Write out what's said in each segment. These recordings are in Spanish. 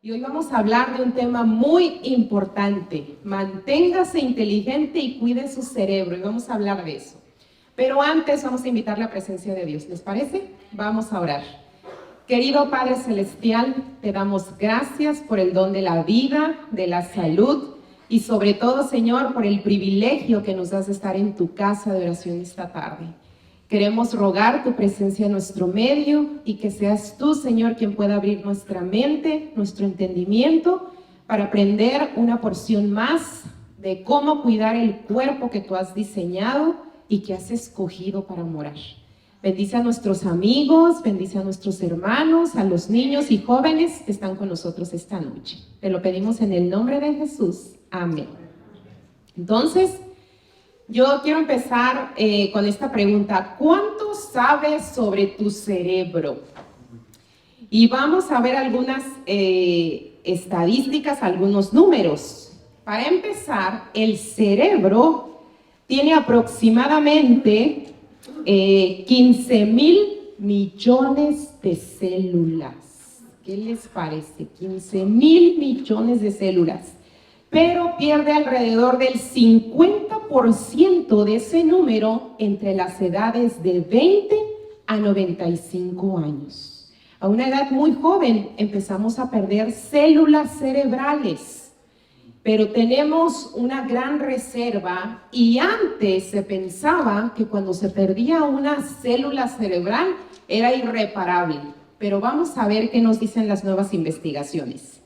Y hoy vamos a hablar de un tema muy importante. Manténgase inteligente y cuide su cerebro. Y vamos a hablar de eso. Pero antes vamos a invitar la presencia de Dios. ¿Les parece? Vamos a orar. Querido Padre Celestial, te damos gracias por el don de la vida, de la salud y sobre todo, Señor, por el privilegio que nos das de estar en tu casa de oración esta tarde. Queremos rogar tu presencia en nuestro medio y que seas tú, Señor, quien pueda abrir nuestra mente, nuestro entendimiento, para aprender una porción más de cómo cuidar el cuerpo que tú has diseñado y que has escogido para morar. Bendice a nuestros amigos, bendice a nuestros hermanos, a los niños y jóvenes que están con nosotros esta noche. Te lo pedimos en el nombre de Jesús. Amén. Entonces, yo quiero empezar con esta pregunta. ¿Cuánto sabes sobre tu cerebro? Y vamos a ver algunas estadísticas, algunos números. Para empezar, el cerebro tiene aproximadamente 15,000 millones de células. ¿Qué les parece? 15,000 millones de células. Pero pierde alrededor del 50% de ese número entre las edades de 20 a 95 años. A una edad muy joven empezamos a perder células cerebrales, pero tenemos una gran reserva y antes se pensaba que cuando se perdía una célula cerebral era irreparable, pero vamos a ver qué nos dicen las nuevas investigaciones.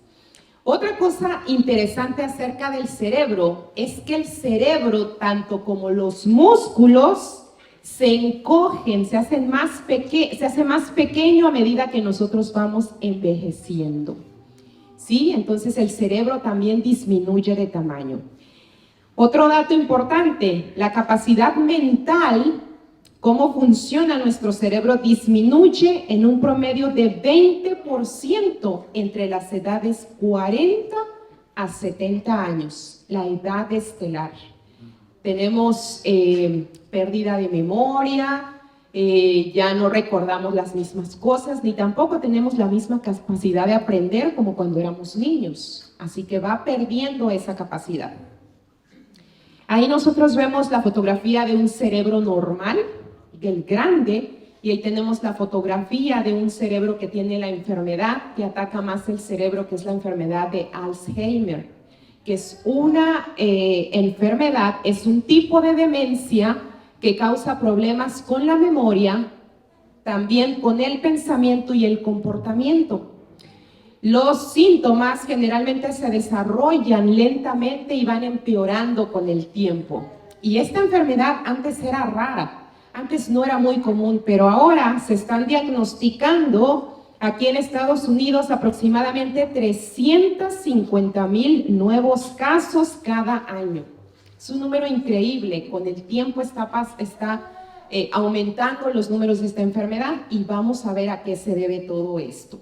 Otra cosa interesante acerca del cerebro es que el cerebro, tanto como los músculos, se encogen, se hace más pequeño a medida que nosotros vamos envejeciendo. ¿Sí? Entonces el cerebro también disminuye de tamaño. Otro dato importante, la capacidad mental, cómo funciona nuestro cerebro, disminuye en un promedio de 20% entre las edades 40 a 70 años, la edad estelar. Tenemos pérdida de memoria, ya no recordamos las mismas cosas, ni tampoco tenemos la misma capacidad de aprender como cuando éramos niños. Así que va perdiendo esa capacidad. Ahí nosotros vemos la fotografía de un cerebro normal, el grande, y ahí tenemos la fotografía de un cerebro que tiene la enfermedad que ataca más el cerebro, que es la enfermedad de Alzheimer, que es una enfermedad, es un tipo de demencia que causa problemas con la memoria, también con el pensamiento y el comportamiento. Los síntomas generalmente se desarrollan lentamente y van empeorando con el tiempo. Y esta enfermedad antes era rara. Antes no era muy común, pero ahora se están diagnosticando aquí en Estados Unidos aproximadamente 350,000 nuevos casos cada año. Es un número increíble, con el tiempo está aumentando los números de esta enfermedad y vamos a ver a qué se debe todo esto.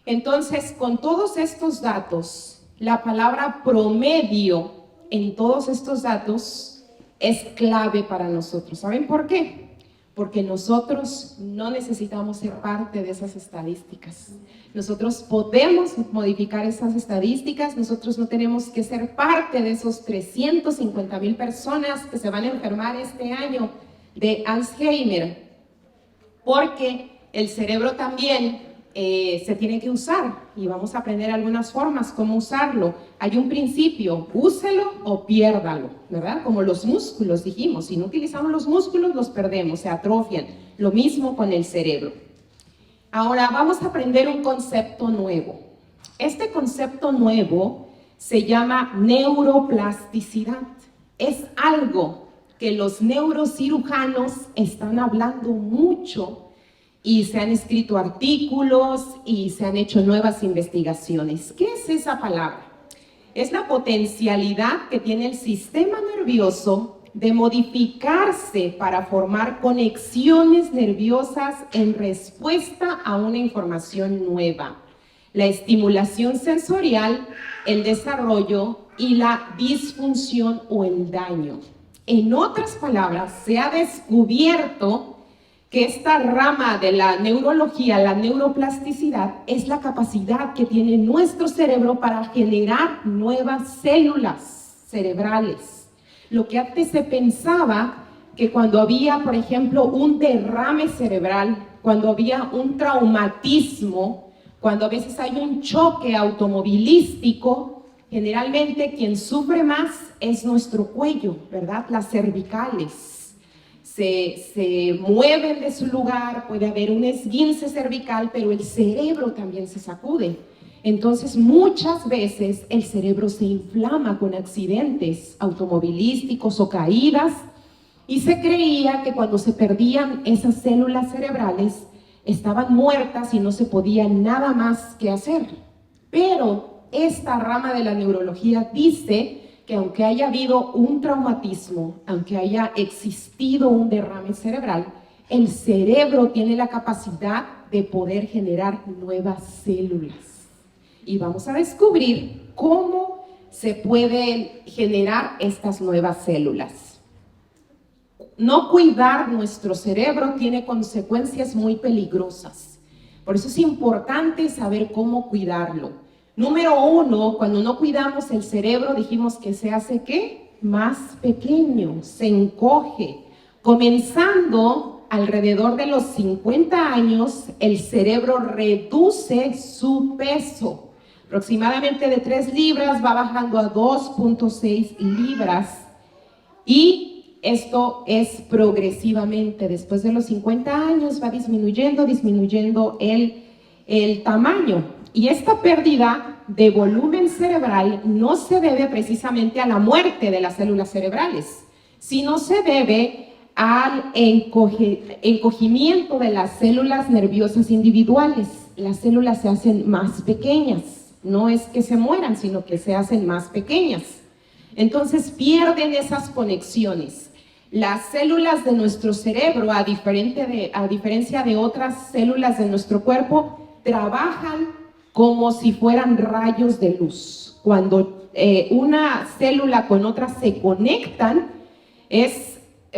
Entonces, con todos estos datos, la palabra promedio en todos estos datos es clave para nosotros. ¿Saben por qué? Porque nosotros no necesitamos ser parte de esas estadísticas. Nosotros podemos modificar esas estadísticas, nosotros no tenemos que ser parte de esos 350,000 personas que se van a enfermar este año de Alzheimer, porque el cerebro también se tiene que usar y vamos a aprender algunas formas cómo usarlo. Hay un principio, úselo o piérdalo, ¿verdad? Como los músculos dijimos, si no utilizamos los músculos los perdemos, se atrofian. Lo mismo con el cerebro. Ahora vamos a aprender un concepto nuevo. Este concepto nuevo se llama neuroplasticidad. Es algo que los neurocirujanos están hablando mucho y se han escrito artículos y se han hecho nuevas investigaciones. ¿Qué es esa palabra? Es la potencialidad que tiene el sistema nervioso de modificarse para formar conexiones nerviosas en respuesta a una información nueva. La estimulación sensorial, el desarrollo y la disfunción o el daño. En otras palabras, se ha descubierto que esta rama de la neurología, la neuroplasticidad, es la capacidad que tiene nuestro cerebro para generar nuevas células cerebrales. Lo que antes se pensaba que cuando había, por ejemplo, un derrame cerebral, cuando había un traumatismo, cuando a veces hay un choque automovilístico, generalmente quien sufre más es nuestro cuello, ¿verdad? Las cervicales. Se mueven de su lugar, puede haber un esguince cervical, pero el cerebro también se sacude. Entonces, muchas veces el cerebro se inflama con accidentes automovilísticos o caídas, y se creía que cuando se perdían esas células cerebrales, estaban muertas y no se podía nada más que hacer. Pero esta rama de la neurología dice que aunque haya habido un traumatismo, aunque haya existido un derrame cerebral, el cerebro tiene la capacidad de poder generar nuevas células. Y vamos a descubrir cómo se pueden generar estas nuevas células. No cuidar nuestro cerebro tiene consecuencias muy peligrosas. Por eso es importante saber cómo cuidarlo. Número 1, cuando no cuidamos el cerebro, dijimos que se hace ¿qué? Más pequeño, se encoge. Comenzando alrededor de los 50 años, el cerebro reduce su peso. Aproximadamente de 3 libras va bajando a 2.6 libras. Y esto es progresivamente. Después de los 50 años va disminuyendo el tamaño. Y esta pérdida de volumen cerebral no se debe precisamente a la muerte de las células cerebrales, sino se debe al encogimiento de las células nerviosas individuales. Las células se hacen más pequeñas, no es que se mueran, sino que se hacen más pequeñas. Entonces pierden esas conexiones. Las células de nuestro cerebro, a diferencia de otras células de nuestro cuerpo, trabajan como si fueran rayos de luz. Cuando una célula con otra se conectan,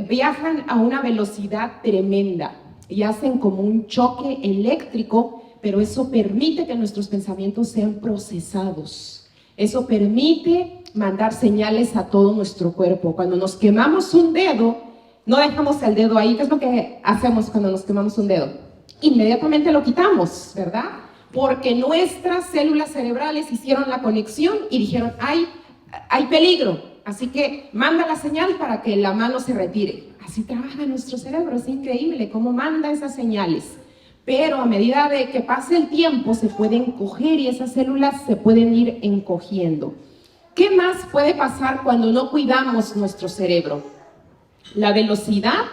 viajan a una velocidad tremenda y hacen como un choque eléctrico, pero eso permite que nuestros pensamientos sean procesados. Eso permite mandar señales a todo nuestro cuerpo. Cuando nos quemamos un dedo, no dejamos el dedo ahí. ¿Qué es lo que hacemos cuando nos quemamos un dedo? Inmediatamente lo quitamos, ¿verdad? Porque nuestras células cerebrales hicieron la conexión y dijeron, hay peligro, así que manda la señal para que la mano se retire. Así trabaja nuestro cerebro, es increíble cómo manda esas señales. Pero a medida de que pase el tiempo se pueden encoger y esas células se pueden ir encogiendo. ¿Qué más puede pasar cuando no cuidamos nuestro cerebro? La velocidad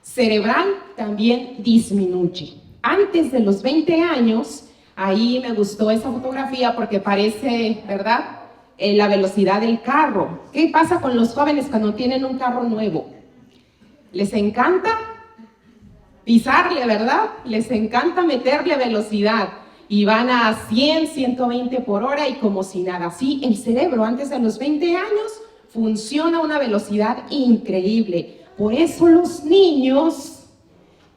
cerebral también disminuye. Antes de los 20 años, ahí me gustó esa fotografía porque parece, ¿verdad?, la velocidad del carro. ¿Qué pasa con los jóvenes cuando tienen un carro nuevo? Les encanta pisarle, ¿verdad? Les encanta meterle velocidad y van a 100, 120 por hora y como si nada. Así, el cerebro antes de los 20 años funciona a una velocidad increíble. Por eso los niños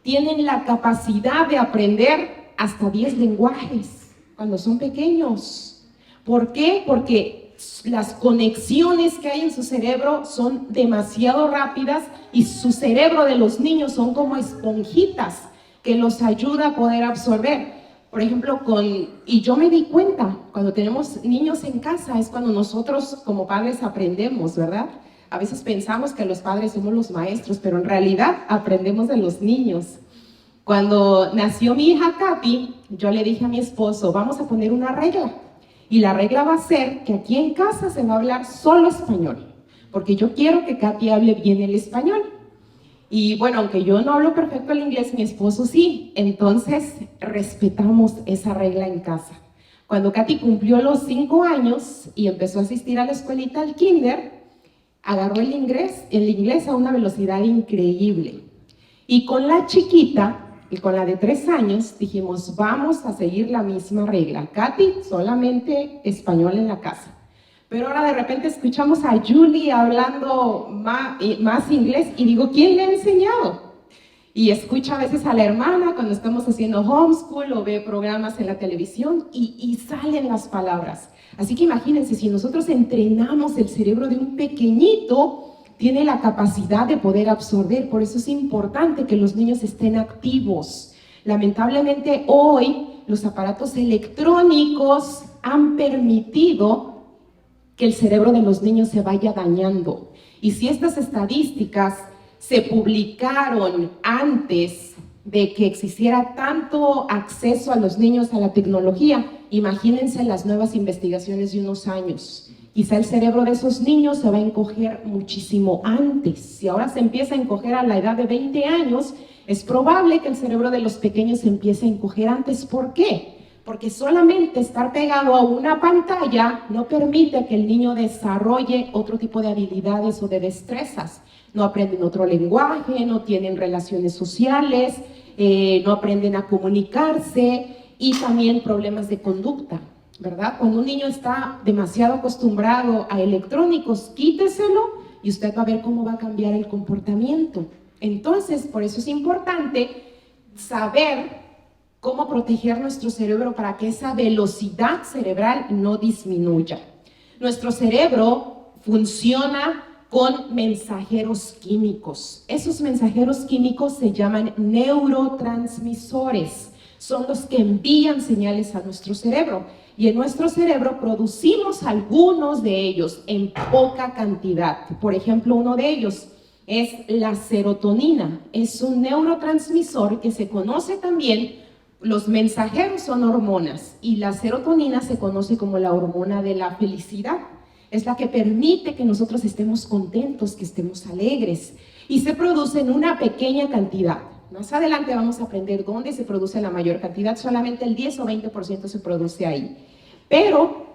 tienen la capacidad de aprender hasta 10 lenguajes cuando son pequeños. ¿Por qué? Porque las conexiones que hay en su cerebro son demasiado rápidas y su cerebro de los niños son como esponjitas que los ayuda a poder absorber. Por ejemplo, y yo me di cuenta, cuando tenemos niños en casa es cuando nosotros como padres aprendemos, ¿verdad? A veces pensamos que los padres somos los maestros, pero en realidad aprendemos de los niños. Cuando nació mi hija Katy, yo le dije a mi esposo, vamos a poner una regla. Y la regla va a ser que aquí en casa se va a hablar solo español, porque yo quiero que Katy hable bien el español. Y bueno, aunque yo no hablo perfecto el inglés, mi esposo sí. Entonces, respetamos esa regla en casa. Cuando Katy cumplió los 5 años y empezó a asistir a la escuelita al kinder, agarró el inglés a una velocidad increíble. Y con la chiquita, y con la de 3 años, dijimos, vamos a seguir la misma regla. Katy, solamente español en la casa. Pero ahora de repente escuchamos a Julie hablando más inglés y digo, ¿quién le ha enseñado? Y escucha a veces a la hermana cuando estamos haciendo homeschool o ve programas en la televisión y salen las palabras. Así que imagínense, si nosotros entrenamos el cerebro de un pequeñito, tiene la capacidad de poder absorber. Por eso es importante que los niños estén activos. Lamentablemente hoy los aparatos electrónicos han permitido que el cerebro de los niños se vaya dañando. Y si estas estadísticas se publicaron antes de que existiera tanto acceso a los niños a la tecnología, imagínense las nuevas investigaciones de unos años. Quizá el cerebro de esos niños se va a encoger muchísimo antes. Si ahora se empieza a encoger a la edad de 20 años, es probable que el cerebro de los pequeños se empiece a encoger antes. ¿Por qué? Porque solamente estar pegado a una pantalla no permite que el niño desarrolle otro tipo de habilidades o de destrezas. No aprenden otro lenguaje, no tienen relaciones sociales, no aprenden a comunicarse y también problemas de conducta, ¿verdad? Cuando un niño está demasiado acostumbrado a electrónicos, quíteselo y usted va a ver cómo va a cambiar el comportamiento. Entonces, por eso es importante saber cómo proteger nuestro cerebro para que esa velocidad cerebral no disminuya. Nuestro cerebro funciona con mensajeros químicos. Esos mensajeros químicos se llaman neurotransmisores. Son los que envían señales a nuestro cerebro. Y en nuestro cerebro producimos algunos de ellos en poca cantidad. Por ejemplo, uno de ellos es la serotonina. Es un neurotransmisor que se conoce también, los mensajeros son hormonas y la serotonina se conoce como la hormona de la felicidad. Es la que permite que nosotros estemos contentos, que estemos alegres, y se produce en una pequeña cantidad. Más adelante vamos a aprender dónde se produce la mayor cantidad, solamente el 10 o 20% se produce ahí. Pero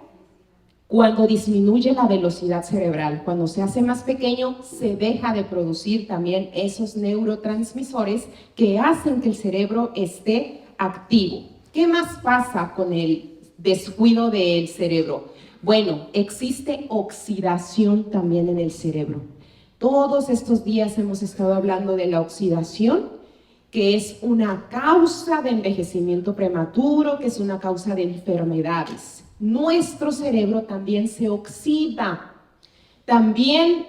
cuando disminuye la velocidad cerebral, cuando se hace más pequeño, se deja de producir también esos neurotransmisores que hacen que el cerebro esté activo. ¿Qué más pasa con el descuido del cerebro? Bueno, existe oxidación también en el cerebro. Todos estos días hemos estado hablando de la oxidación, que es una causa de envejecimiento prematuro, que es una causa de enfermedades. Nuestro cerebro también se oxida, también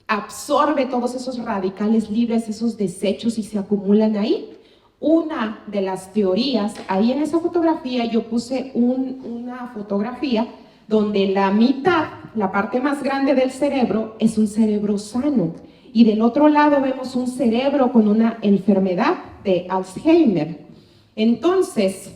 absorbe todos esos radicales libres, esos desechos y se acumulan ahí. Una de las teorías, ahí en esa fotografía yo puse una fotografía donde la mitad, la parte más grande del cerebro, es un cerebro sano. Y del otro lado vemos un cerebro con una enfermedad de Alzheimer. Entonces,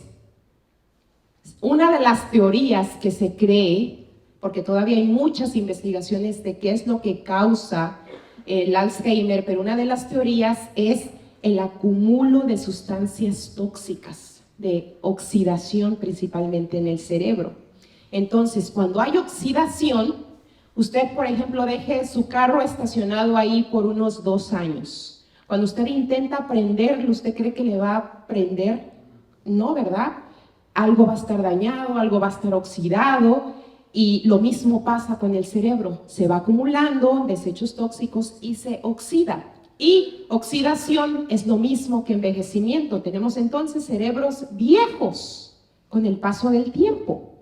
una de las teorías que se cree, porque todavía hay muchas investigaciones de qué es lo que causa el Alzheimer, pero una de las teorías es el acúmulo de sustancias tóxicas, de oxidación principalmente en el cerebro. Entonces, cuando hay oxidación, usted, por ejemplo, deje su carro estacionado ahí por unos 2 años. Cuando usted intenta prenderlo, ¿usted cree que le va a prender? No, ¿verdad? Algo va a estar dañado, algo va a estar oxidado, y lo mismo pasa con el cerebro. Se va acumulando desechos tóxicos y se oxida. Y oxidación es lo mismo que envejecimiento. Tenemos entonces cerebros viejos con el paso del tiempo.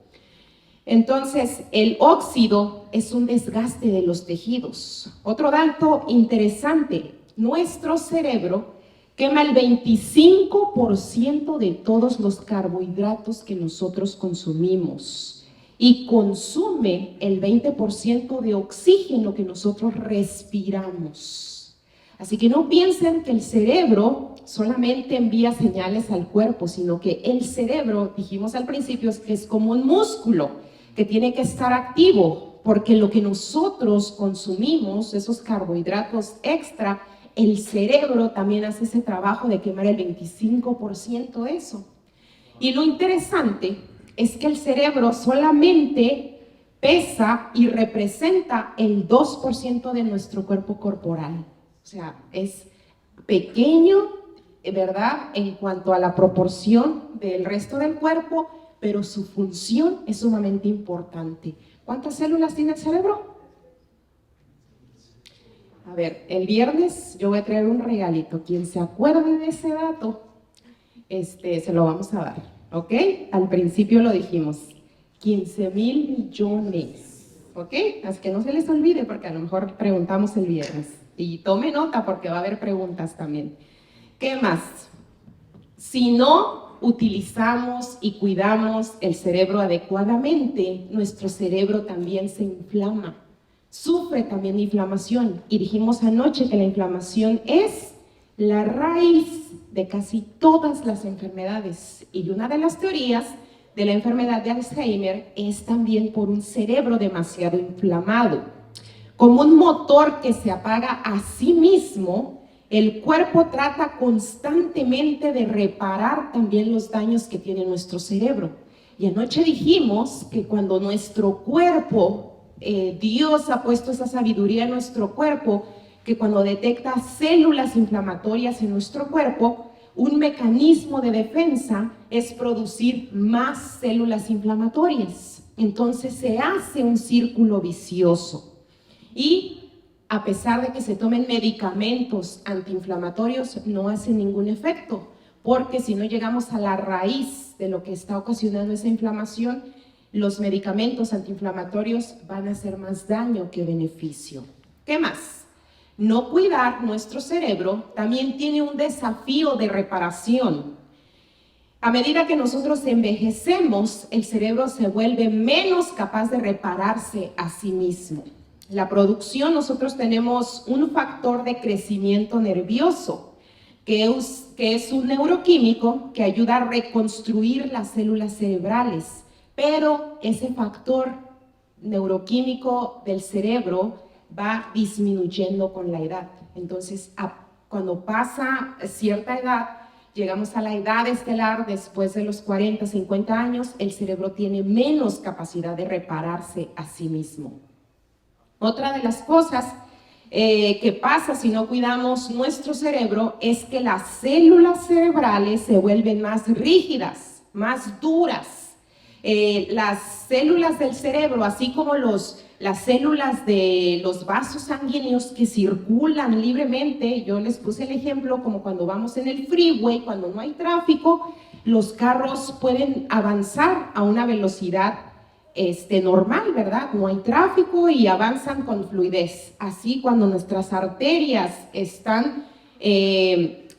Entonces, el óxido es un desgaste de los tejidos. Otro dato interesante, nuestro cerebro quema el 25% de todos los carbohidratos que nosotros consumimos y consume el 20% de oxígeno que nosotros respiramos. Así que no piensen que el cerebro solamente envía señales al cuerpo, sino que el cerebro, dijimos al principio, es como un músculo que tiene que estar activo, porque lo que nosotros consumimos, esos carbohidratos extra, el cerebro también hace ese trabajo de quemar el 25% de eso. Y lo interesante es que el cerebro solamente pesa y representa el 2% de nuestro cuerpo corporal. O sea, es pequeño, ¿verdad?, en cuanto a la proporción del resto del cuerpo, pero su función es sumamente importante. ¿Cuántas células tiene el cerebro? A ver, el viernes yo voy a traer un regalito. Quien se acuerde de ese dato, se lo vamos a dar, ¿ok? Al principio lo dijimos, 15,000 millones, ¿ok? Así que no se les olvide porque a lo mejor preguntamos el viernes. Y tome nota porque va a haber preguntas también. ¿Qué más? Si no utilizamos y cuidamos el cerebro adecuadamente, nuestro cerebro también se inflama, sufre también de inflamación. Y dijimos anoche que la inflamación es la raíz de casi todas las enfermedades. Y una de las teorías de la enfermedad de Alzheimer es también por un cerebro demasiado inflamado. Como un motor que se apaga a sí mismo, el cuerpo trata constantemente de reparar también los daños que tiene nuestro cerebro. Y anoche dijimos que cuando nuestro cuerpo, Dios ha puesto esa sabiduría en nuestro cuerpo, que cuando detecta células inflamatorias en nuestro cuerpo, un mecanismo de defensa es producir más células inflamatorias. Entonces se hace un círculo vicioso. Y a pesar de que se tomen medicamentos antiinflamatorios, no hacen ningún efecto, porque si no llegamos a la raíz de lo que está ocasionando esa inflamación, los medicamentos antiinflamatorios van a hacer más daño que beneficio. ¿Qué más? No cuidar nuestro cerebro también tiene un desafío de reparación. A medida que nosotros envejecemos, el cerebro se vuelve menos capaz de repararse a sí mismo. La producción, nosotros tenemos un factor de crecimiento nervioso, que es un neuroquímico que ayuda a reconstruir las células cerebrales, pero ese factor neuroquímico del cerebro va disminuyendo con la edad. Entonces, cuando pasa cierta edad, llegamos a la edad estelar, después de los 40, 50 años, el cerebro tiene menos capacidad de repararse a sí mismo. Otra de las cosas que pasa si no cuidamos nuestro cerebro es que las células cerebrales se vuelven más rígidas, más duras. Las células del cerebro, así como las células de los vasos sanguíneos que circulan libremente, yo les puse el ejemplo como cuando vamos en el freeway, cuando no hay tráfico, los carros pueden avanzar a una velocidad normal, ¿verdad? No hay tráfico y avanzan con fluidez. Así cuando nuestras arterias están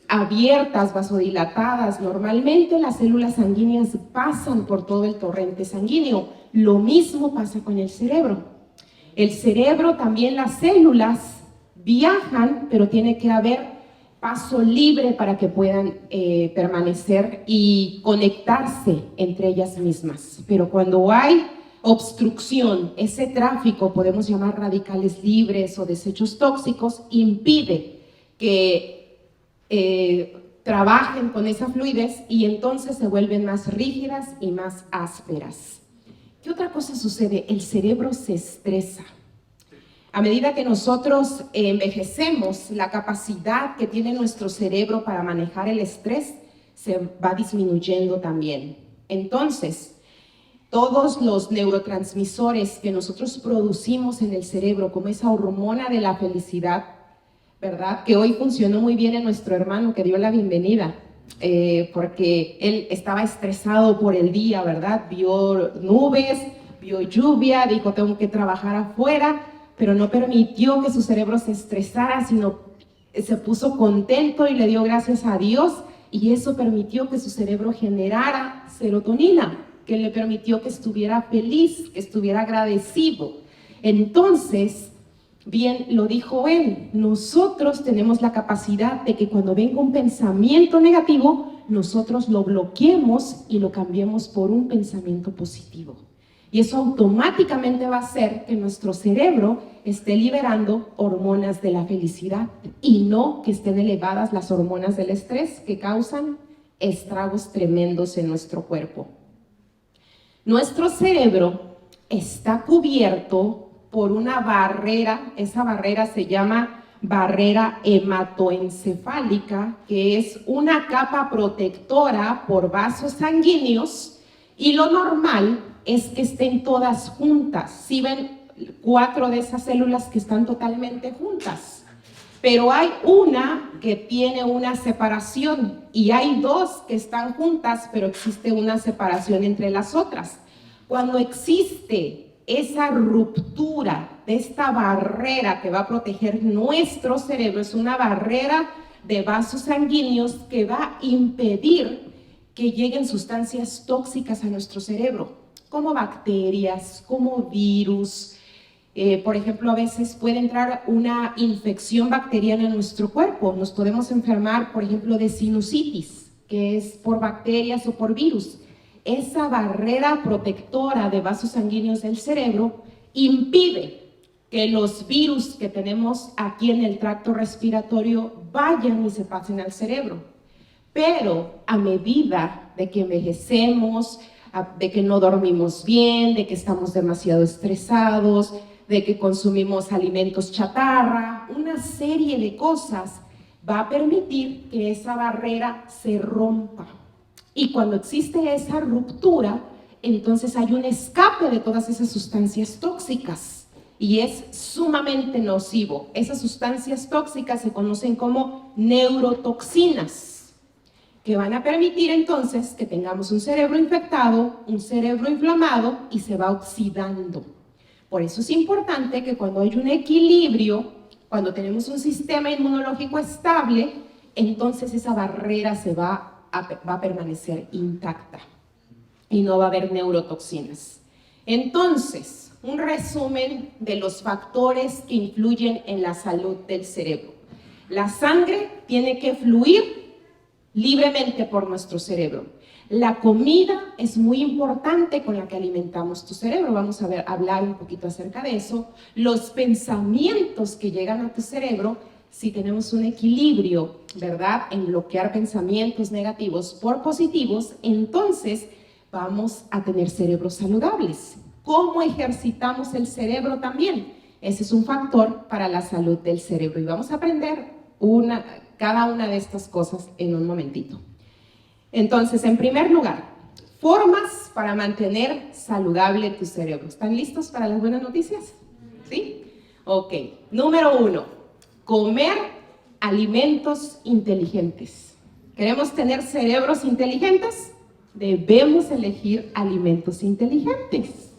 abiertas, vasodilatadas, normalmente las células sanguíneas pasan por todo el torrente sanguíneo. Lo mismo pasa con el cerebro. El cerebro también, las células viajan, pero tiene que haber paso libre para que puedan permanecer y conectarse entre ellas mismas. Pero cuando hay obstrucción, ese tráfico, podemos llamar radicales libres o desechos tóxicos, impide que trabajen con esa fluidez y entonces se vuelven más rígidas y más ásperas. ¿Qué otra cosa sucede? El cerebro se estresa. A medida que nosotros envejecemos, la capacidad que tiene nuestro cerebro para manejar el estrés se va disminuyendo también. Entonces, todos los neurotransmisores que nosotros producimos en el cerebro, como esa hormona de la felicidad, ¿verdad? Que hoy funcionó muy bien en nuestro hermano, que dio la bienvenida, porque él estaba estresado por el día, ¿verdad? Vio nubes, vio lluvia, dijo tengo que trabajar afuera, pero no permitió que su cerebro se estresara, sino se puso contento y le dio gracias a Dios, y eso permitió que su cerebro generara serotonina, que le permitió que estuviera feliz, que estuviera agradecido. Entonces, bien lo dijo él, nosotros tenemos la capacidad de que cuando venga un pensamiento negativo, nosotros lo bloqueemos y lo cambiemos por un pensamiento positivo. Y eso automáticamente va a hacer que nuestro cerebro esté liberando hormonas de la felicidad y no que estén elevadas las hormonas del estrés que causan estragos tremendos en nuestro cuerpo. Nuestro cerebro está cubierto por una barrera, esa barrera se llama barrera hematoencefálica, que es una capa protectora por vasos sanguíneos, y lo normal es que estén todas juntas. Si ven 4 de esas células que están totalmente juntas, pero hay una que tiene una separación y hay dos que están juntas, pero existe una separación entre las otras. Cuando existe esa ruptura de esta barrera que va a proteger nuestro cerebro, es una barrera de vasos sanguíneos que va a impedir que lleguen sustancias tóxicas a nuestro cerebro, como bacterias, como virus. Por ejemplo, a veces puede entrar una infección bacteriana en nuestro cuerpo. Nos podemos enfermar, por ejemplo, de sinusitis, que es por bacterias o por virus. Esa barrera protectora de vasos sanguíneos del cerebro impide que los virus que tenemos aquí en el tracto respiratorio vayan y se pasen al cerebro. Pero a medida de que envejecemos, de que no dormimos bien, de que estamos demasiado estresados, de que consumimos alimentos chatarra, una serie de cosas va a permitir que esa barrera se rompa. Y cuando existe esa ruptura, entonces hay un escape de todas esas sustancias tóxicas y es sumamente nocivo. Esas sustancias tóxicas se conocen como neurotoxinas, que van a permitir entonces que tengamos un cerebro infectado, un cerebro inflamado y se va oxidando. Por eso es importante que cuando hay un equilibrio, cuando tenemos un sistema inmunológico estable, entonces esa barrera va a permanecer intacta y no va a haber neurotoxinas. Entonces, un resumen de los factores que influyen en la salud del cerebro. La sangre tiene que fluir libremente por nuestro cerebro. La comida es muy importante con la que alimentamos tu cerebro. Vamos a hablar un poquito acerca de eso. Los pensamientos que llegan a tu cerebro, si tenemos un equilibrio, ¿verdad?, en bloquear pensamientos negativos por positivos, entonces vamos a tener cerebros saludables. ¿Cómo ejercitamos el cerebro también? Ese es un factor para la salud del cerebro y vamos a aprender cada una de estas cosas en un momentito. Entonces, en primer lugar, formas para mantener saludable tu cerebro. ¿Están listos para las buenas noticias? ¿Sí? Ok. Número 1, comer alimentos inteligentes. ¿Queremos tener cerebros inteligentes? Debemos elegir alimentos inteligentes.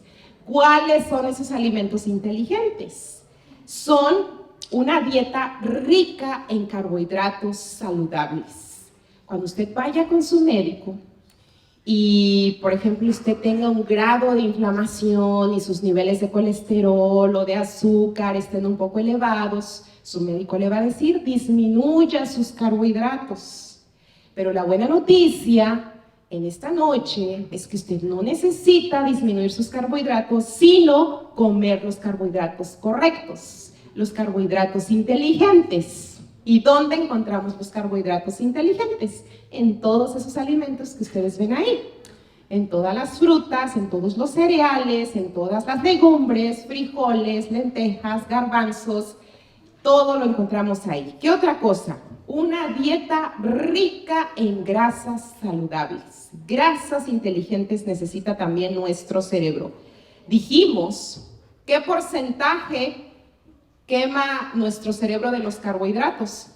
¿Cuáles son esos alimentos inteligentes? Son una dieta rica en carbohidratos saludables. Cuando usted vaya con su médico y, por ejemplo, usted tenga un grado de inflamación y sus niveles de colesterol o de azúcar estén un poco elevados, su médico le va a decir, disminuya sus carbohidratos. Pero la buena noticia en esta noche es que usted no necesita disminuir sus carbohidratos, sino comer los carbohidratos correctos, los carbohidratos inteligentes. ¿Y dónde encontramos los carbohidratos inteligentes? En todos esos alimentos que ustedes ven ahí. En todas las frutas, en todos los cereales, en todas las legumbres, frijoles, lentejas, garbanzos, todo lo encontramos ahí. ¿Qué otra cosa? Una dieta rica en grasas saludables. Grasas inteligentes necesita también nuestro cerebro. Dijimos, ¿qué porcentaje quema nuestro cerebro de los carbohidratos?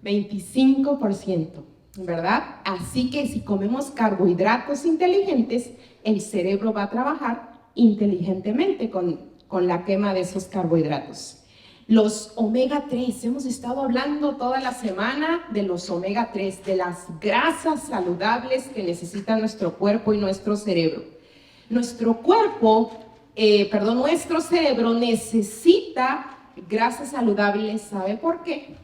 25%, ¿verdad? Así que si comemos carbohidratos inteligentes, el cerebro va a trabajar inteligentemente con la quema de esos carbohidratos. Los omega 3, hemos estado hablando toda la semana de los omega 3, de las grasas saludables que necesita nuestro cuerpo y nuestro cerebro. Nuestro cerebro necesita grasas saludables. ¿Sabe por qué?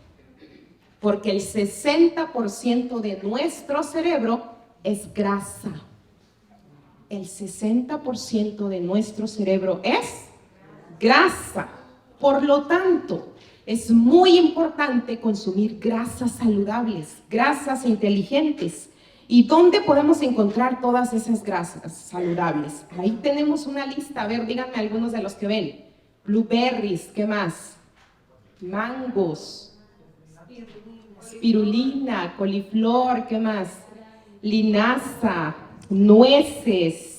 Porque el 60% de nuestro cerebro es grasa. El 60% de nuestro cerebro es grasa. Por lo tanto, es muy importante consumir grasas saludables, grasas inteligentes. ¿Y dónde podemos encontrar todas esas grasas saludables? Ahí tenemos una lista. A ver, díganme algunos de los que ven. Blueberries, ¿qué más? Mangos, espirulina, coliflor, ¿qué más? Linaza, nueces,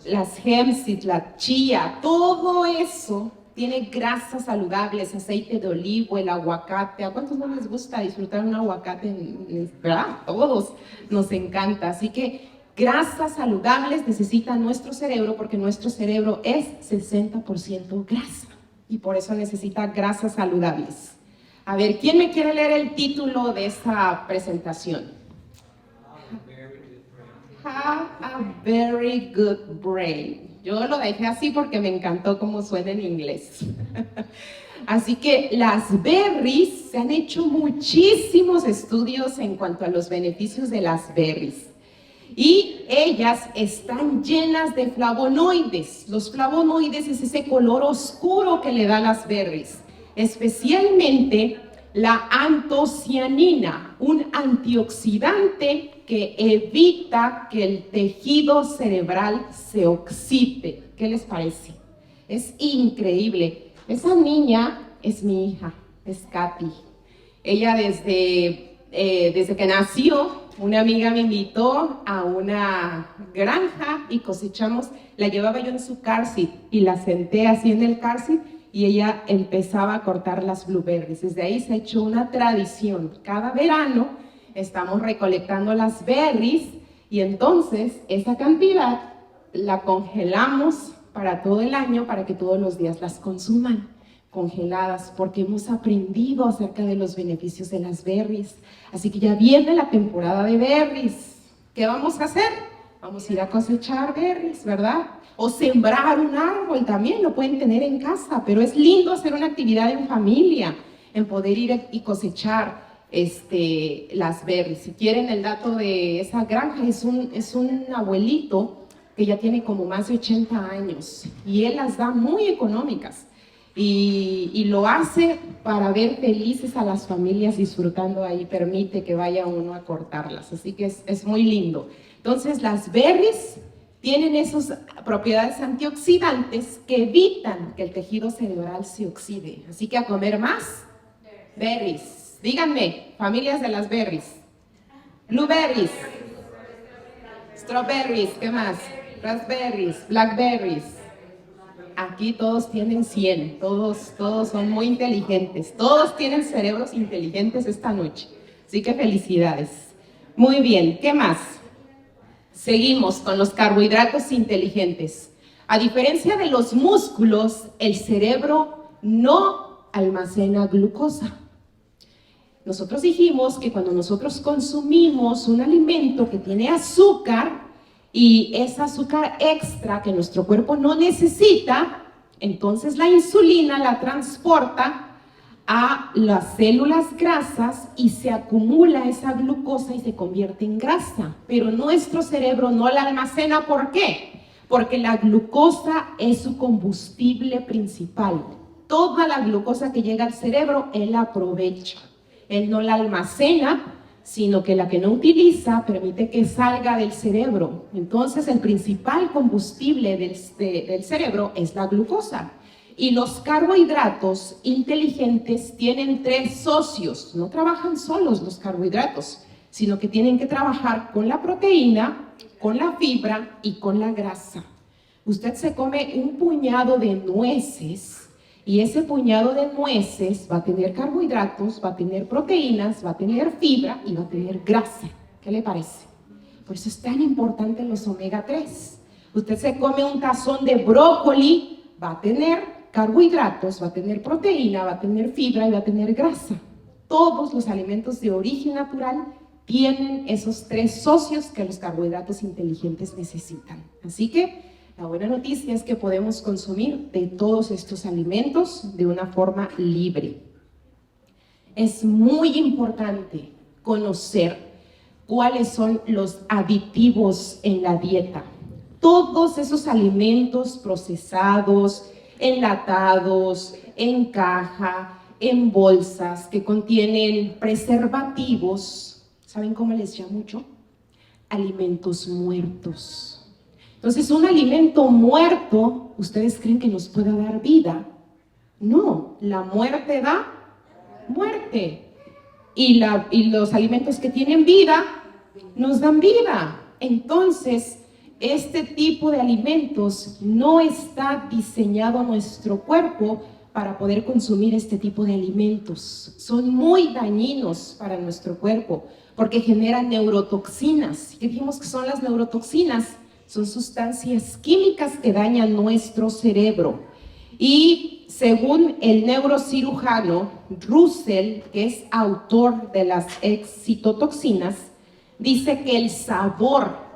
las hemp seeds, la chía, todo eso tiene grasas saludables, aceite de olivo, el aguacate. ¿A cuántos no les gusta disfrutar un aguacate? ¿Verdad? Todos nos encanta. Así que grasas saludables necesita nuestro cerebro porque nuestro cerebro es 60% grasa y por eso necesita grasas saludables. A ver, ¿quién me quiere leer el título de esta presentación? Have a very good brain. Yo lo dejé así porque me encantó cómo suena en inglés. Así que las berries, se han hecho muchísimos estudios en cuanto a los beneficios de las berries. Y ellas están llenas de flavonoides. Los flavonoides es ese color oscuro que le da las berries. Especialmente la antocianina, un antioxidante que evita que el tejido cerebral se oxide. ¿Qué les parece? Es increíble. Esa niña es mi hija, es Katy. Ella desde que nació, una amiga me invitó a una granja y cosechamos. La llevaba yo en su car seat y la senté así en el car seat y ella empezaba a cortar las blueberries. Desde ahí se ha hecho una tradición. Cada verano estamos recolectando las berries y entonces esa cantidad la congelamos para todo el año para que todos los días las consuman congeladas, porque hemos aprendido acerca de los beneficios de las berries. Así que ya viene la temporada de berries. ¿Qué vamos a hacer? Vamos a ir a cosechar berries, ¿verdad? O sembrar un árbol también, lo pueden tener en casa, pero es lindo hacer una actividad en familia, en poder ir y cosechar las berries. Si quieren el dato de esa granja, es un abuelito que ya tiene como más de 80 años y él las da muy económicas. Y lo hace para ver felices a las familias disfrutando ahí, permite que vaya uno a cortarlas, así que es muy lindo. Entonces las berries tienen esas propiedades antioxidantes que evitan que el tejido cerebral se oxide, así que a comer más berries. Díganme, familias de las berries. Blueberries, strawberries, ¿qué más? Raspberries, blackberries. Aquí todos tienen 100, todos son muy inteligentes, todos tienen cerebros inteligentes esta noche, así que felicidades. Muy bien, ¿qué más? Seguimos con los carbohidratos inteligentes. A diferencia de los músculos, el cerebro no almacena glucosa. Nosotros dijimos que cuando nosotros consumimos un alimento que tiene azúcar, y es azúcar extra que nuestro cuerpo no necesita, entonces la insulina la transporta a las células grasas y se acumula esa glucosa y se convierte en grasa. Pero nuestro cerebro no la almacena. ¿Por qué? Porque la glucosa es su combustible principal. Toda la glucosa que llega al cerebro, él la aprovecha. Él no la almacena, sino que la que no utiliza permite que salga del cerebro. Entonces el principal combustible del cerebro es la glucosa. Y los carbohidratos inteligentes tienen 3 socios. No trabajan solos los carbohidratos, sino que tienen que trabajar con la proteína, con la fibra y con la grasa. Usted se come un puñado de nueces y ese puñado de nueces va a tener carbohidratos, va a tener proteínas, va a tener fibra y va a tener grasa. ¿Qué le parece? Por eso es tan importante los omega 3. Usted se come un tazón de brócoli, va a tener carbohidratos, va a tener proteína, va a tener fibra y va a tener grasa. Todos los alimentos de origen natural tienen esos 3 socios que los carbohidratos inteligentes necesitan. Así que la buena noticia es que podemos consumir de todos estos alimentos de una forma libre. Es muy importante conocer cuáles son los aditivos en la dieta. Todos esos alimentos procesados, enlatados, en caja, en bolsas, que contienen preservativos, ¿saben cómo les llamo yo? Alimentos muertos. Entonces, un alimento muerto, ¿ustedes creen que nos pueda dar vida? No, la muerte da muerte. Y los alimentos que tienen vida, nos dan vida. Entonces, este tipo de alimentos no está diseñado nuestro cuerpo para poder consumir este tipo de alimentos. Son muy dañinos para nuestro cuerpo porque generan neurotoxinas. ¿Qué dijimos que son las neurotoxinas? Son sustancias químicas que dañan nuestro cerebro. Y según el neurocirujano Russell, que es autor de las excitotoxinas, dice que el sabor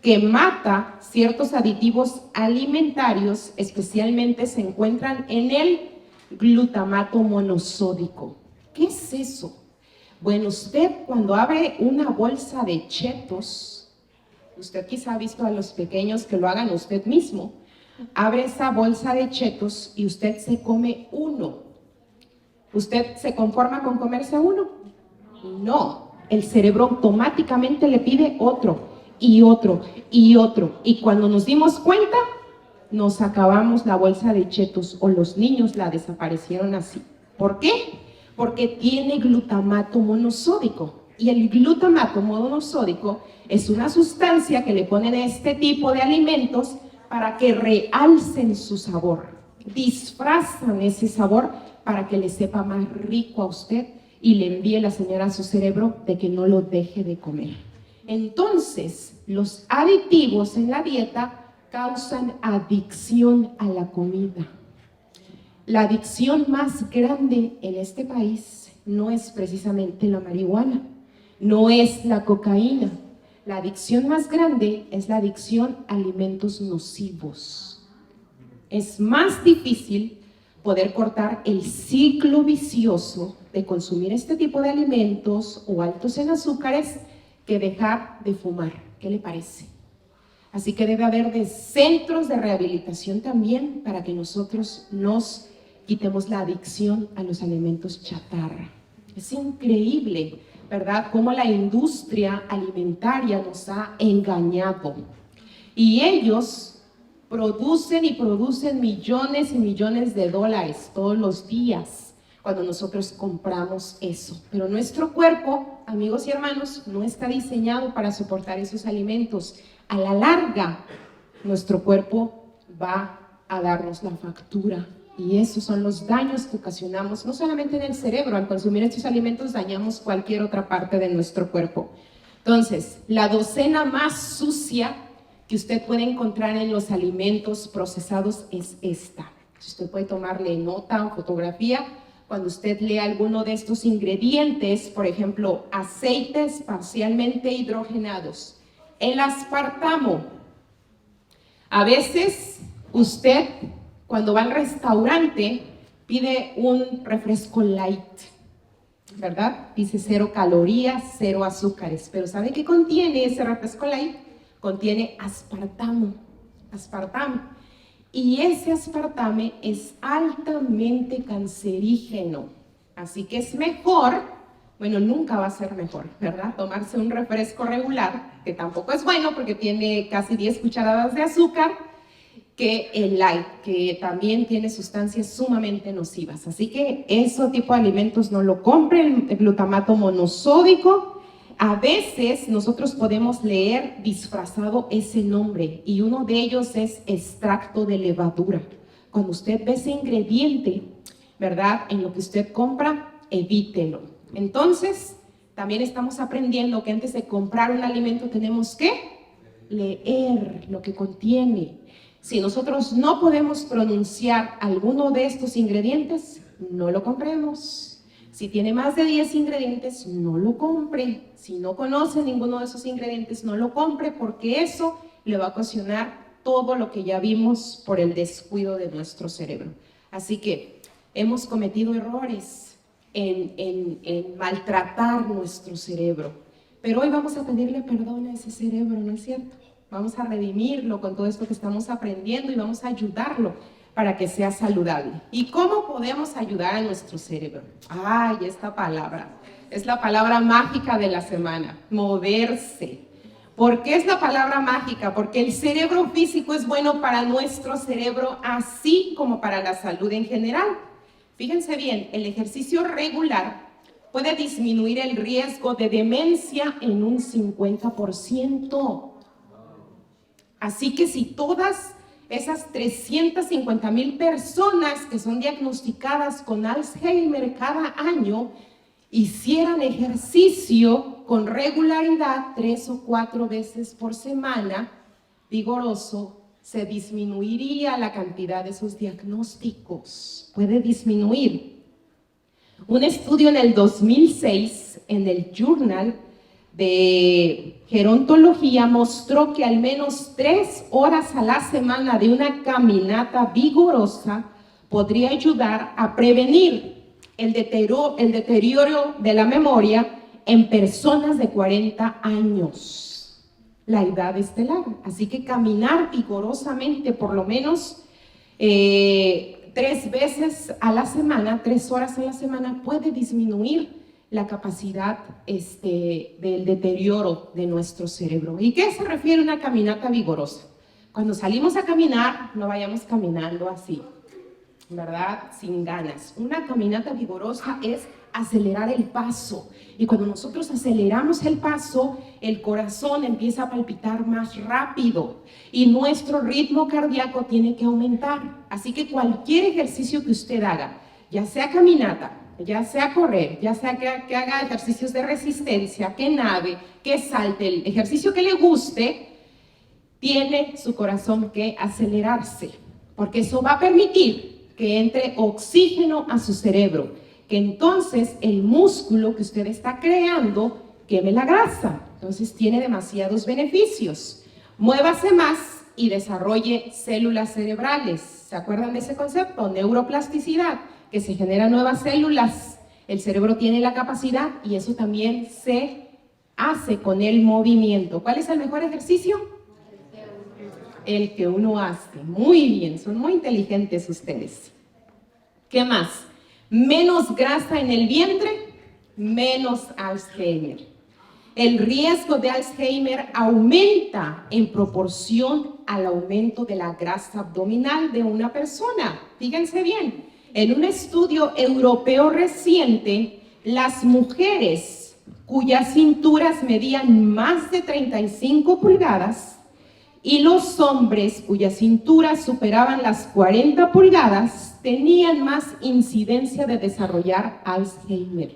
que mata ciertos aditivos alimentarios, especialmente se encuentran en el glutamato monosódico. ¿Qué es eso? Bueno, usted cuando abre una bolsa de Cheetos, usted quizá ha visto a los pequeños que lo hagan usted mismo, abre esa bolsa de Cheetos y usted se come uno. ¿Usted se conforma con comerse uno? No, el cerebro automáticamente le pide otro y otro y otro, y cuando nos dimos cuenta nos acabamos la bolsa de Cheetos, o los niños la desaparecieron así. ¿Por qué? Porque tiene glutamato monosódico, y el glutamato monosódico es una sustancia que le ponen a este tipo de alimentos para que realcen su sabor, disfrazan ese sabor para que le sepa más rico a usted y le envíe la señal a su cerebro de que no lo deje de comer. Entonces, los aditivos en la dieta causan adicción a la comida. La adicción más grande en este país no es precisamente la marihuana, no es la cocaína. La adicción más grande es la adicción a alimentos nocivos. Es más difícil poder cortar el ciclo vicioso de consumir este tipo de alimentos o altos en azúcares que dejar de fumar. ¿Qué le parece? Así que debe haber de centros de rehabilitación también para que nosotros nos quitemos la adicción a los alimentos chatarra. Es increíble, ¿verdad?, cómo la industria alimentaria nos ha engañado. Y ellos producen y producen millones y millones de dólares todos los días cuando nosotros compramos eso. Pero nuestro cuerpo, amigos y hermanos, no está diseñado para soportar esos alimentos. A la larga, nuestro cuerpo va a darnos la factura. Y esos son los daños que ocasionamos, no solamente en el cerebro. Al consumir estos alimentos dañamos cualquier otra parte de nuestro cuerpo. Entonces, la docena más sucia que usted puede encontrar en los alimentos procesados es esta. Si usted puede tomarle nota o fotografía, cuando usted lea alguno de estos ingredientes, por ejemplo, aceites parcialmente hidrogenados, el aspartamo. A veces usted, cuando va al restaurante, pide un refresco light, ¿verdad? Dice 0 calorías, 0 azúcares. Pero ¿sabe qué contiene ese refresco light? Contiene aspartamo. Y ese aspartame es altamente cancerígeno. Así que es mejor, bueno, nunca va a ser mejor, ¿verdad?, tomarse un refresco regular, que tampoco es bueno porque tiene casi 10 cucharadas de azúcar, que el light, que también tiene sustancias sumamente nocivas. Así que ese tipo de alimentos no lo compren. El glutamato monosódico, a veces nosotros podemos leer disfrazado ese nombre, y uno de ellos es extracto de levadura. Cuando usted ve ese ingrediente, ¿verdad?, en lo que usted compra, evítelo. Entonces, también estamos aprendiendo que antes de comprar un alimento tenemos que leer lo que contiene. Si nosotros no podemos pronunciar alguno de estos ingredientes, no lo compremos. Si tiene más de 10 ingredientes, no lo compre. Si no conoce ninguno de esos ingredientes, no lo compre, porque eso le va a ocasionar todo lo que ya vimos por el descuido de nuestro cerebro. Así que hemos cometido errores en maltratar nuestro cerebro. Pero hoy vamos a pedirle perdón a ese cerebro, ¿no es cierto? Vamos a redimirlo con todo esto que estamos aprendiendo y vamos a ayudarlo para que sea saludable. ¿Y cómo podemos ayudar a nuestro cerebro? Ay, esta palabra es la palabra mágica de la semana: moverse. ¿Por qué es la palabra mágica? Porque el cerebro físico es bueno para nuestro cerebro, así como para la salud en general. Fíjense bien, el ejercicio regular puede disminuir el riesgo de demencia en un 50%. Así que si todas esas 350,000 personas que son diagnosticadas con Alzheimer cada año hicieran ejercicio con regularidad 3 o 4 veces por semana, vigoroso, se disminuiría la cantidad de esos diagnósticos. Puede disminuir. Un estudio en el 2006 en el Journal de Gerontología mostró que al menos 3 horas a la semana de una caminata vigorosa podría ayudar a prevenir el deterioro de la memoria en personas de 40 años. La edad estelar. Así que caminar vigorosamente por lo menos 3 veces a la semana, 3 horas a la semana, puede disminuir la capacidad del deterioro de nuestro cerebro. ¿Y qué se refiere a una caminata vigorosa? Cuando salimos a caminar, no vayamos caminando así, ¿verdad? Sin ganas. Una caminata vigorosa es acelerar el paso. Y cuando nosotros aceleramos el paso, el corazón empieza a palpitar más rápido y nuestro ritmo cardíaco tiene que aumentar. Así que cualquier ejercicio que usted haga, ya sea caminata, ya sea correr, ya sea que haga ejercicios de resistencia, que nade, que salte, el ejercicio que le guste, tiene su corazón que acelerarse, porque eso va a permitir que entre oxígeno a su cerebro, que entonces el músculo que usted está creando queme la grasa. Entonces tiene demasiados beneficios. Muévase más y desarrolle células cerebrales. ¿Se acuerdan de ese concepto? Neuroplasticidad, que se generan nuevas células. El cerebro tiene la capacidad y eso también se hace con el movimiento. ¿Cuál es el mejor ejercicio? El que uno hace. Muy bien, son muy inteligentes ustedes. ¿Qué más? Menos grasa en el vientre, menos Alzheimer. El riesgo de Alzheimer aumenta en proporción al aumento de la grasa abdominal de una persona. Fíjense bien, en un estudio europeo reciente, las mujeres cuyas cinturas medían más de 35 pulgadas y los hombres cuyas cinturas superaban las 40 pulgadas tenían más incidencia de desarrollar Alzheimer.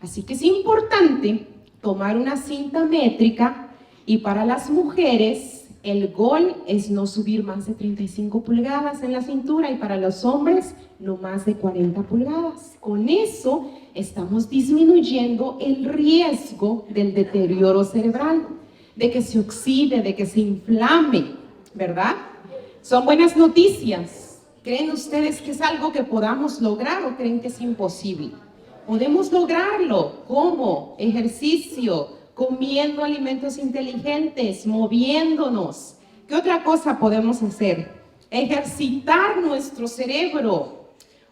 Así que es importante tomar una cinta métrica y para las mujeres el gol es no subir más de 35 pulgadas en la cintura y para los hombres no más de 40 pulgadas. Con eso estamos disminuyendo el riesgo del deterioro cerebral, de que se oxide, de que se inflame, ¿verdad? Son buenas noticias. ¿Creen ustedes que es algo que podamos lograr o creen que es imposible? Podemos lograrlo. ¿Cómo? Ejercicio, comiendo alimentos inteligentes, moviéndonos. ¿Qué otra cosa podemos hacer? Ejercitar nuestro cerebro.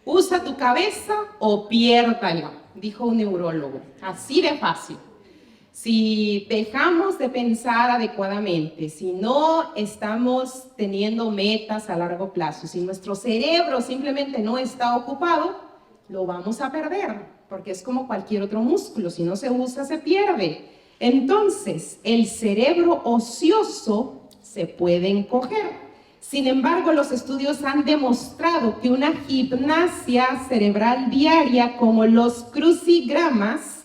Usa tu cabeza o piérdala, dijo un neurólogo. Así de fácil. Si dejamos de pensar adecuadamente, si no estamos teniendo metas a largo plazo, si nuestro cerebro simplemente no está ocupado, lo vamos a perder, porque es como cualquier otro músculo, si no se usa se pierde. Entonces, el cerebro ocioso se puede encoger. Sin embargo, los estudios han demostrado que una gimnasia cerebral diaria como los crucigramas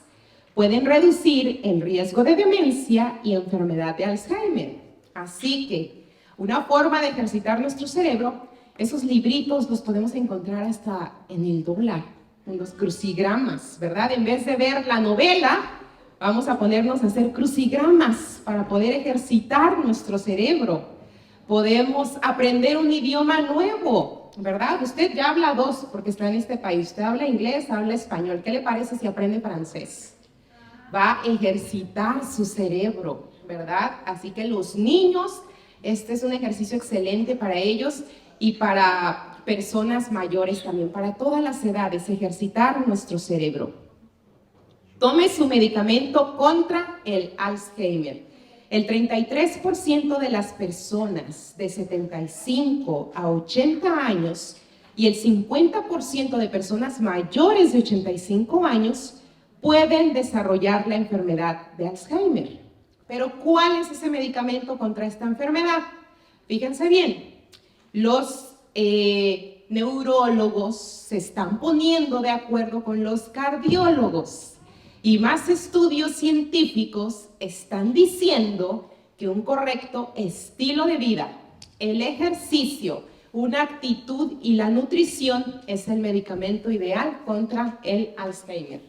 pueden reducir el riesgo de demencia y enfermedad de Alzheimer. Así que una forma de ejercitar nuestro cerebro, esos libritos los podemos encontrar hasta en el dólar, en los crucigramas, ¿verdad? En vez de ver la novela, vamos a ponernos a hacer crucigramas para poder ejercitar nuestro cerebro. Podemos aprender un idioma nuevo, ¿verdad? Usted ya habla 2 porque está en este país. Usted habla inglés, habla español. ¿Qué le parece si aprende francés? Va a ejercitar su cerebro, ¿verdad? Así que los niños, este es un ejercicio excelente para ellos y para personas mayores también, para todas las edades, ejercitar nuestro cerebro. Tome su medicamento contra el Alzheimer. El 33% de las personas de 75 a 80 años y el 50% de personas mayores de 85 años pueden desarrollar la enfermedad de Alzheimer. Pero ¿cuál es ese medicamento contra esta enfermedad? Fíjense bien, los neurólogos se están poniendo de acuerdo con los cardiólogos y más estudios científicos están diciendo que un correcto estilo de vida, el ejercicio, una actitud y la nutrición es el medicamento ideal contra el Alzheimer.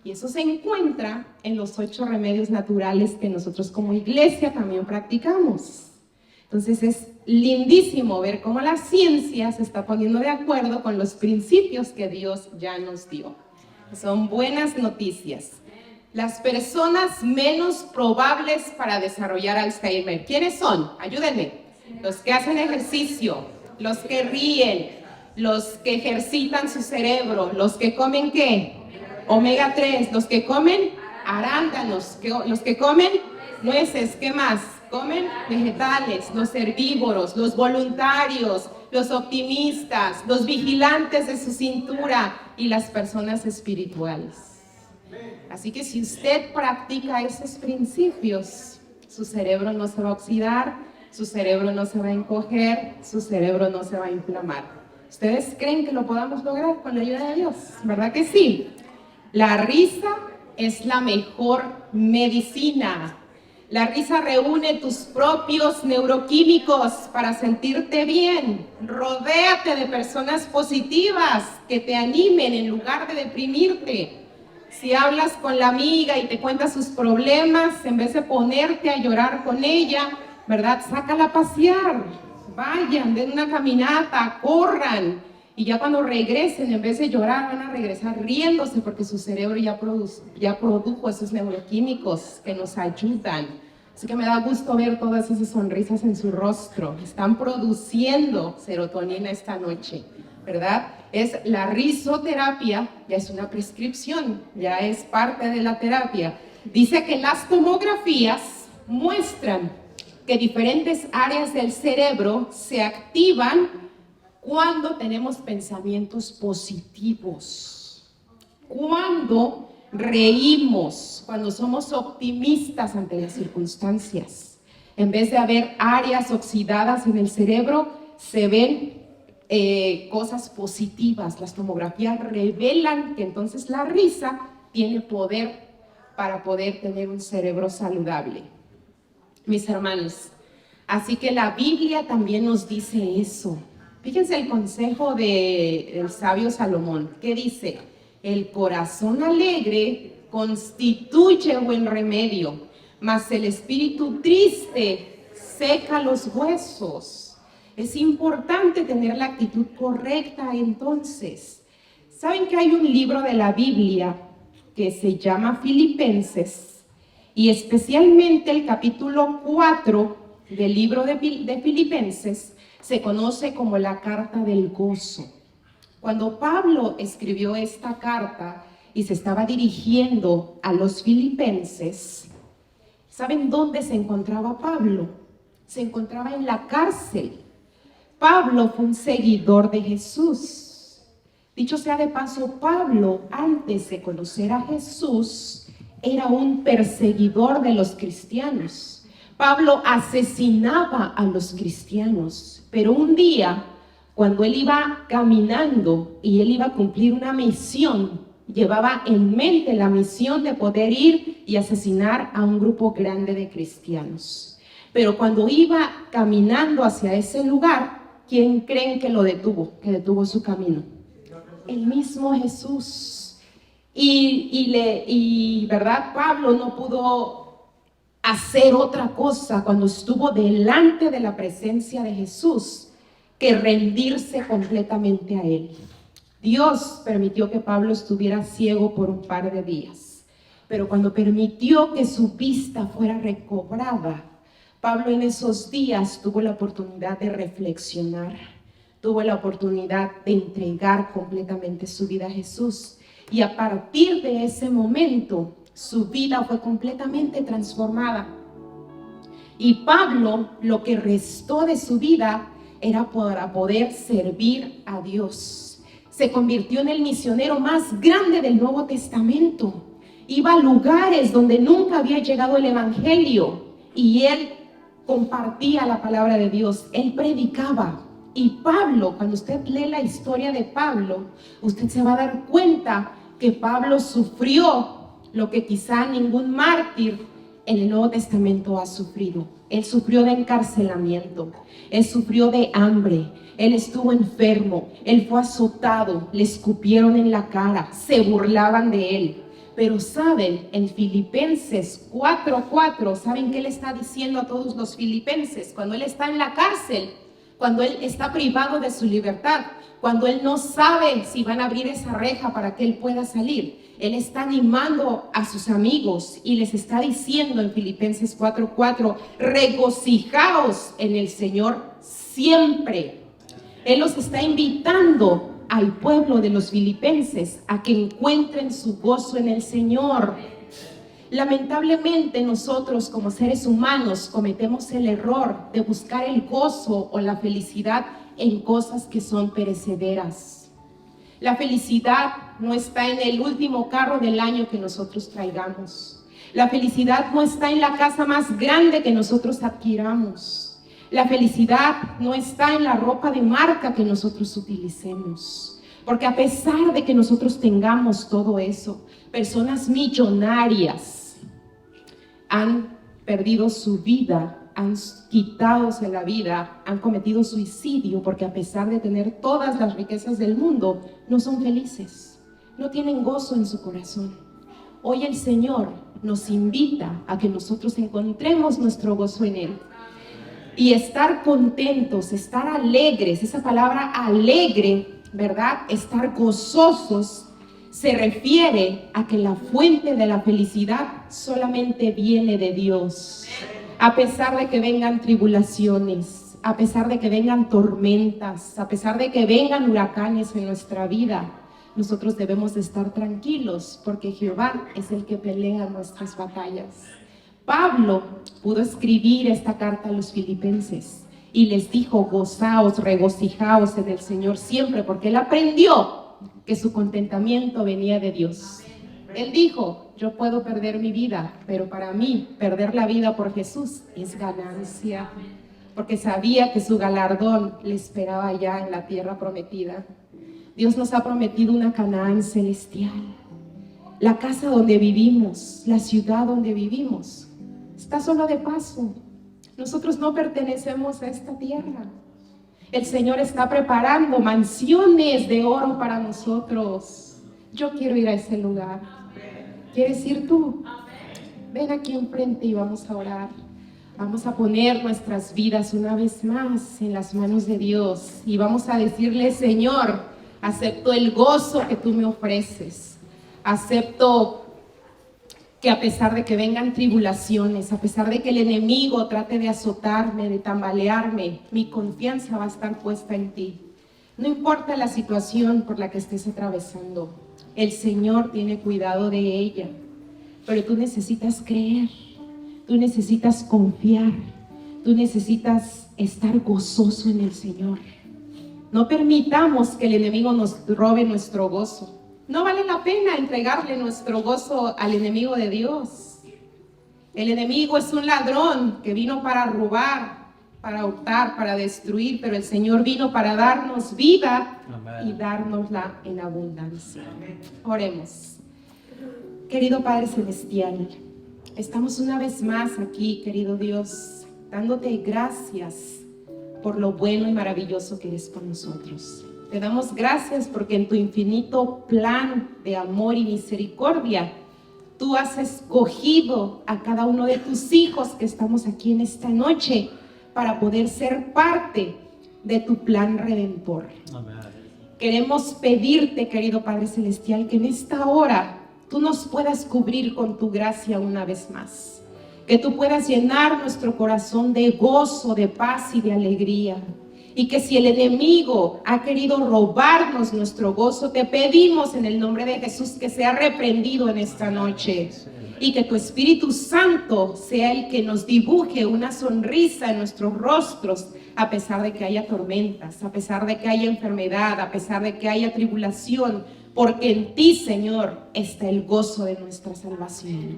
Y eso se encuentra en los 8 remedios naturales que nosotros como iglesia también practicamos. Entonces es lindísimo ver cómo la ciencia se está poniendo de acuerdo con los principios que Dios ya nos dio. Son buenas noticias. Las personas menos probables para desarrollar Alzheimer, ¿quiénes son? Ayúdenme. Los que hacen ejercicio, los que ríen, los que ejercitan su cerebro, los que comen ¿qué? Omega 3, los que comen arándanos, los que comen nueces, ¿qué más? Comen vegetales, los herbívoros, los voluntarios, los optimistas, los vigilantes de su cintura y las personas espirituales. Así que si usted practica esos principios, su cerebro no se va a oxidar, su cerebro no se va a encoger, su cerebro no se va a inflamar. ¿Ustedes creen que lo podamos lograr con la ayuda de Dios? ¿Verdad que sí? La risa es la mejor medicina. La risa reúne tus propios neuroquímicos para sentirte bien. Rodéate de personas positivas que te animen en lugar de deprimirte. Si hablas con la amiga y te cuenta sus problemas, en vez de ponerte a llorar con ella, ¿verdad? Sácala a pasear. Vayan, den una caminata, corran. Y ya cuando regresen, en vez de llorar, van a regresar riéndose porque su cerebro ya produjo esos neuroquímicos que nos ayudan. Así que me da gusto ver todas esas sonrisas en su rostro. Están produciendo serotonina esta noche, ¿verdad? Es la risoterapia, ya es una prescripción, ya es parte de la terapia. Dice que las tomografías muestran que diferentes áreas del cerebro se activan cuando tenemos pensamientos positivos, cuando reímos, cuando somos optimistas ante las circunstancias. En vez de haber áreas oxidadas en el cerebro, se ven cosas positivas. Las tomografías revelan que entonces la risa tiene poder para poder tener un cerebro saludable. Mis hermanos, así que la Biblia también nos dice eso. Fíjense el consejo del sabio Salomón, que dice: el corazón alegre constituye buen remedio, mas el espíritu triste seca los huesos. Es importante tener la actitud correcta entonces. ¿Saben que hay un libro de la Biblia que se llama Filipenses? Y especialmente el capítulo 4 del libro de Filipenses se conoce como la carta del gozo. Cuando Pablo escribió esta carta y se estaba dirigiendo a los filipenses, ¿saben dónde se encontraba Pablo? Se encontraba en la cárcel. Pablo fue un seguidor de Jesús. Dicho sea de paso, Pablo, antes de conocer a Jesús, era un perseguidor de los cristianos. Pablo asesinaba a los cristianos, pero un día, cuando él iba caminando y él iba a cumplir una misión, llevaba en mente la misión de poder ir y asesinar a un grupo grande de cristianos. Pero cuando iba caminando hacia ese lugar, ¿quién creen que lo detuvo? Que detuvo su camino. El mismo Jesús. ¿Verdad? Pablo no pudo hacer otra cosa cuando estuvo delante de la presencia de Jesús que rendirse completamente a Él. Dios permitió que Pablo estuviera ciego por un par de días, pero cuando permitió que su vista fuera recobrada, Pablo en esos días tuvo la oportunidad de reflexionar, tuvo la oportunidad de entregar completamente su vida a Jesús, y a partir de ese momento su vida fue completamente transformada. Y Pablo, lo que restó de su vida era para poder servir a Dios. Se convirtió en el misionero más grande del Nuevo Testamento. Iba a lugares donde nunca había llegado el Evangelio. y él compartía la palabra de Dios, él predicaba. Y Pablo, cuando usted lee la historia de Pablo, usted se va a dar cuenta que Pablo sufrió lo que quizá ningún mártir en el Nuevo Testamento ha sufrido. Él sufrió de encarcelamiento, él sufrió de hambre, él estuvo enfermo, él fue azotado, le escupieron en la cara, se burlaban de él. Pero saben, en Filipenses 4:4, ¿saben qué le está diciendo a todos los filipenses? Cuando él está en la cárcel, cuando él está privado de su libertad, cuando él no sabe si van a abrir esa reja para que él pueda salir, él está animando a sus amigos y les está diciendo en Filipenses 4:4, regocijaos en el Señor siempre. Él los está invitando al pueblo de los filipenses a que encuentren su gozo en el Señor. Lamentablemente nosotros como seres humanos cometemos el error de buscar el gozo o la felicidad en cosas que son perecederas. La felicidad no está en el último carro del año que nosotros traigamos. La felicidad no está en la casa más grande que nosotros adquiramos. La felicidad no está en la ropa de marca que nosotros utilicemos. Porque a pesar de que nosotros tengamos todo eso, personas millonarias han perdido su vida, han quitándose la vida, han cometido suicidio, porque a pesar de tener todas las riquezas del mundo, no son felices, no tienen gozo en su corazón. Hoy el Señor nos invita a que nosotros encontremos nuestro gozo en Él. Y estar contentos, estar alegres, esa palabra alegre, ¿verdad? Estar gozosos se refiere a que la fuente de la felicidad solamente viene de Dios. A pesar de que vengan tribulaciones, a pesar de que vengan tormentas, a pesar de que vengan huracanes en nuestra vida, nosotros debemos de estar tranquilos porque Jehová es el que pelea nuestras batallas. Pablo pudo escribir esta carta a los filipenses y les dijo, gozaos, regocijaos en el Señor siempre, porque él aprendió que su contentamiento venía de Dios. Él dijo, yo puedo perder mi vida, pero para mí perder la vida por Jesús es ganancia, porque sabía que su galardón le esperaba ya en la tierra prometida. Dios nos ha prometido una Canaán celestial. La casa donde vivimos, la ciudad donde vivimos, está solo de paso. Nosotros no pertenecemos a esta tierra. El Señor está preparando mansiones de oro para nosotros. Yo quiero ir a ese lugar. ¿Quieres ir tú? Ven aquí enfrente y vamos a orar. Vamos a poner nuestras vidas una vez más en las manos de Dios y vamos a decirle, Señor, acepto el gozo que tú me ofreces. Acepto que a pesar de que vengan tribulaciones, a pesar de que el enemigo trate de azotarme, de tambalearme, mi confianza va a estar puesta en ti. No importa la situación por la que estés atravesando, el Señor tiene cuidado de ella, pero tú necesitas creer, tú necesitas confiar, tú necesitas estar gozoso en el Señor. No permitamos que el enemigo nos robe nuestro gozo. No vale la pena entregarle nuestro gozo al enemigo de Dios. El enemigo es un ladrón que vino para robar, para hurtar, para destruir, pero el Señor vino para darnos vida y dárnosla en abundancia. Oremos. Querido Padre Celestial, estamos una vez más aquí, querido Dios, dándote gracias por lo bueno y maravilloso que eres con nosotros. Te damos gracias porque en tu infinito plan de amor y misericordia, tú has escogido a cada uno de tus hijos que estamos aquí en esta noche para poder ser parte de tu plan redentor. Amén. Queremos pedirte, querido Padre Celestial, que en esta hora tú nos puedas cubrir con tu gracia una vez más. Que tú puedas llenar nuestro corazón de gozo, de paz y de alegría. Y que si el enemigo ha querido robarnos nuestro gozo, te pedimos en el nombre de Jesús que sea reprendido en esta noche. Y que tu Espíritu Santo sea el que nos dibuje una sonrisa en nuestros rostros, a pesar de que haya tormentas, a pesar de que haya enfermedad, a pesar de que haya tribulación, porque en ti, Señor, está el gozo de nuestra salvación.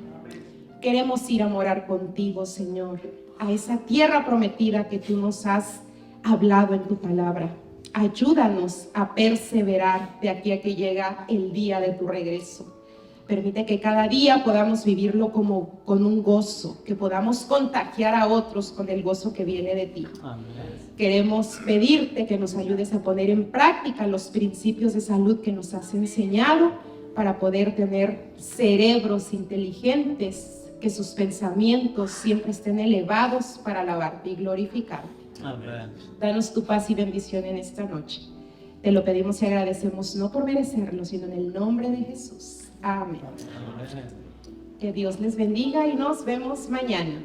queremos ir a morar contigo, Señor, a esa tierra prometida que tú nos has hablado en tu palabra. Ayúdanos a perseverar de aquí a que llega el día de tu regreso. Permite que cada día podamos vivirlo como con un gozo, que podamos contagiar a otros con el gozo que viene de ti. Amén. Queremos pedirte que nos ayudes a poner en práctica los principios de salud que nos has enseñado para poder tener cerebros inteligentes, que sus pensamientos siempre estén elevados para alabarte y glorificarte. Amén. Danos tu paz y bendición en esta noche. Te lo pedimos y agradecemos no por merecerlo, sino en el nombre de Jesús. Amén. Amén. Que Dios les bendiga y nos vemos mañana.